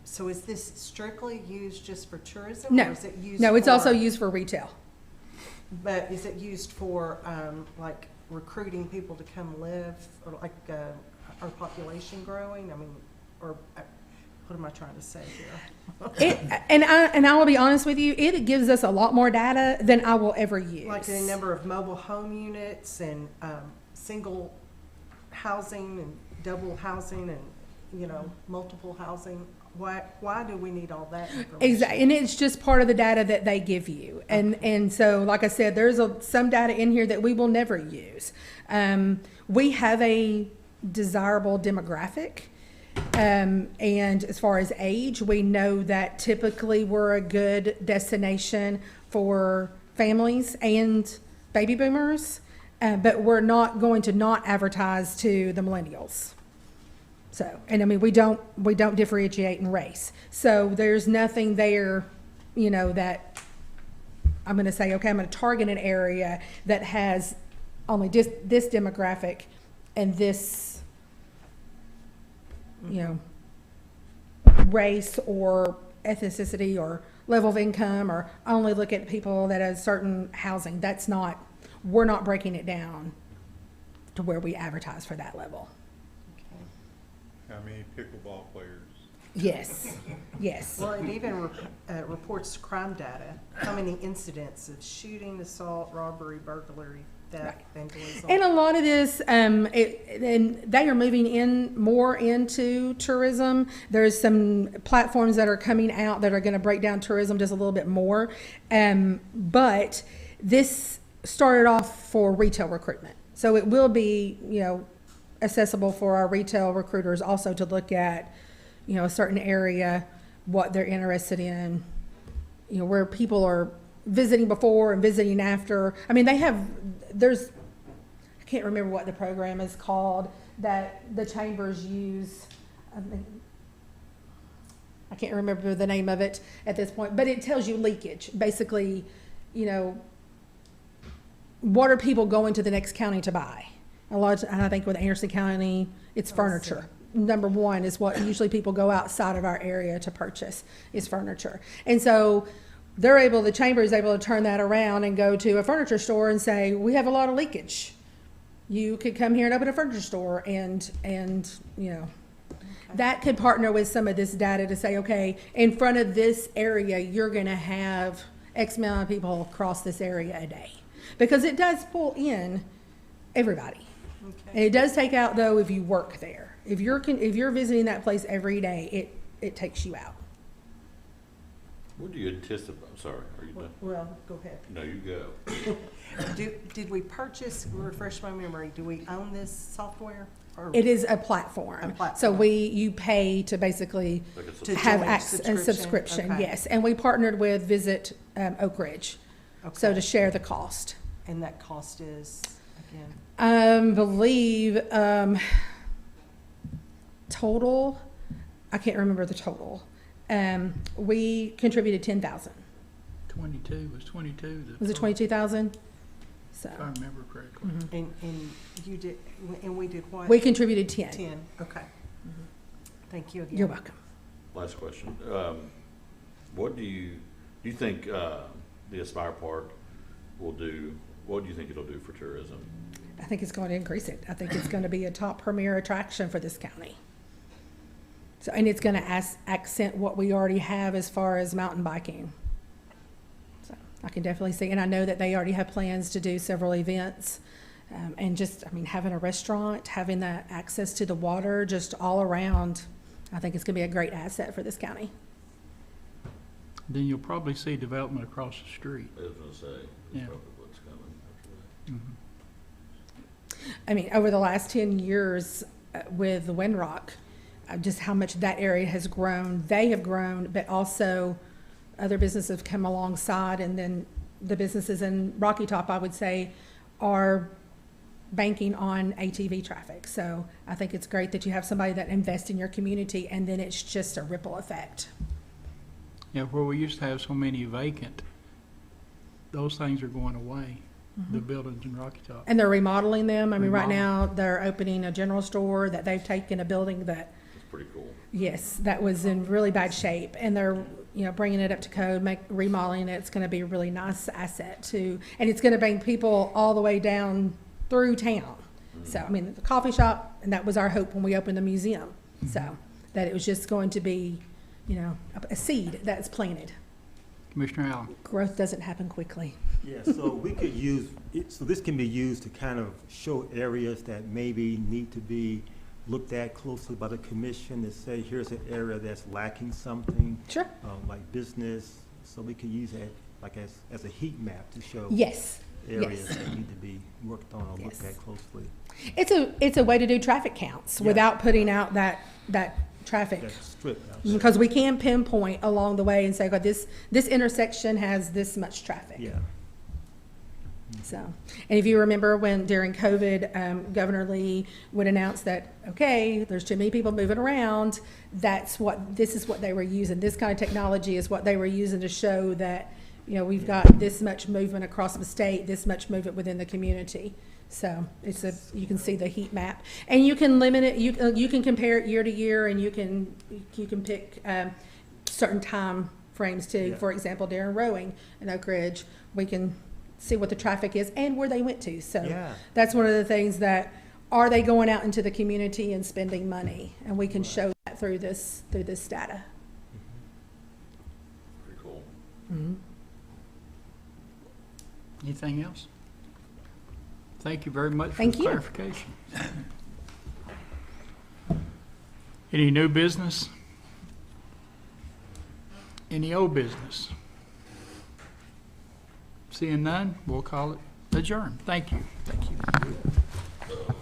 so is this strictly used just for tourism? No, Or is it used no, it's also for- used for retail. But is it used for like recruiting people to come live, or like our population growing? I mean, or what am I trying to say here? And I will be honest with you, it gives us a lot more data than I will ever use. Like the number of mobile home units and single housing and double housing and, multiple housing. Why do we need all that information? Exactly, and it's just part of the data that they give you. And so, like I said, there's some data in here that we will never use. We have a desirable demographic. And as far as age, we know that typically we're a good destination for families and baby boomers, but we're not going to not advertise to the millennials. So, and I mean, we don't differentiate in race. So there's nothing there, that I'm going to say, okay, I'm going to target an area that has only just this demographic and this, race or ethnicity or level of income, or only look at people that have certain housing. We're not breaking it down to where we advertise for that level. How many pickleball players? Yes, yes. Well, it even reports crime data, how many incidents of shooting, assault, robbery, burglary, theft, vandalism. And a lot of this, and they are moving more into tourism. There's some platforms that are coming out that are going to break down tourism just a little bit more. But this started off for retail recruitment. So it will be, accessible for our retail recruiters also to look at, a certain area, what they're interested in, where people are visiting before and visiting after. I mean, there's can't remember what the program is called, that the chambers use. I can't remember the name of it at this point, but it tells you leakage. Basically, you know, what are people going to the next county to buy? And I think with Anderson County, it's furniture. Number one is what usually people go outside of our area to purchase, is furniture. And so the chamber is able to turn that around and go to a furniture store and say, we have a lot of leakage. You could come here and open a furniture store and you know, that could partner with some of this data to say, okay, in front of this area, you're gonna have X amount of people cross this area a day. Because it does pull in everybody. And it does take out, though, if you work there. If you're visiting that place every day, it takes you out. What do you anticipate, I'm sorry, are you done? Well, go ahead. No, you go. Did we purchase, refresh my memory, do we own this software? Or It is a platform. A platform. So you pay to basically Like a To have join a subscription, Okay. yes. And we partnered with Visit Oak Ridge, so Okay. to share the cost. And that cost is, again? Believe, total, I can't remember the total. We contributed 10,000. 22, was 22 the? Was it 22,000? So, If I remember correctly. And you did, and we did what? we contributed 10. 10, okay. Thank you again. You're welcome. Last question. What do you think the Aspire Park will do, what do you think it'll do for tourism? I think it's going to increase it. I think it's going to be a top premier attraction for this county. So, and it's going to accent what we already have as far as mountain biking. So I can definitely see, and I know that they already have plans to do several events. And just, I mean, having a restaurant, having that access to the water, just all around, I think it's going to be a great asset for this county. Then you'll probably see development across the street. I was gonna say, Yeah. that's probably what's coming after that. I mean, over the last 10 years with the Windrock, just how much that area has grown. They have grown, but also other businesses have come alongside, and then the businesses in Rocky Top, I would say, are banking on ATV traffic. So I think it's great that you have somebody that invests in your community, and then it's just a ripple effect. Yeah, where we used to have so many vacant, those things are going away, the buildings in Rocky Top. And they're remodeling them. I mean, right Remodeling. now, they're opening a general store that they've taken a building that, It's pretty cool. yes, that was in really bad shape, and they're, you know, bringing it up to code, remodeling it. It's going to be a really nice asset too, and it's going to bring people all the way down through town. So, I mean, the coffee shop, and that was our hope when we opened the museum. So, that it was just going to be, you know, a seed that's planted. Commissioner Allen? Growth doesn't happen quickly. Yeah, so we could use, so this can be used to kind of show areas that maybe need to be looked at closely by the commission to say, here's an area that's lacking something. Sure. Like business, so we could use that like as a heat map to show Yes. areas Yes. that need to be worked on or looked Yes. at closely. It's a way to do traffic counts Yeah. without putting out that traffic. That's stripped out. Because we can pinpoint along the way and say, okay, this intersection has this much traffic. Yeah. So, and if you remember when during COVID, Governor Lee would announce that, okay, there's too many people moving around, this is what they were using. This kind of technology is what they were using to show that, you know, we've got this much movement across the state, this much movement within the community. So you can see the heat map, and you can limit it. You can compare it year to year, and you can pick certain time frames too. Yeah. For example, during rowing in Oak Ridge, we can see what the traffic is and where they went to. So Yeah. that's one of the things that, are they going out into the community and spending money? And we can show that through this data. Pretty cool. Anything else? Thank you very much for Thank the you. clarification. Any new business? Any old business? Seeing none, we'll call it adjourned. Thank you. Thank you.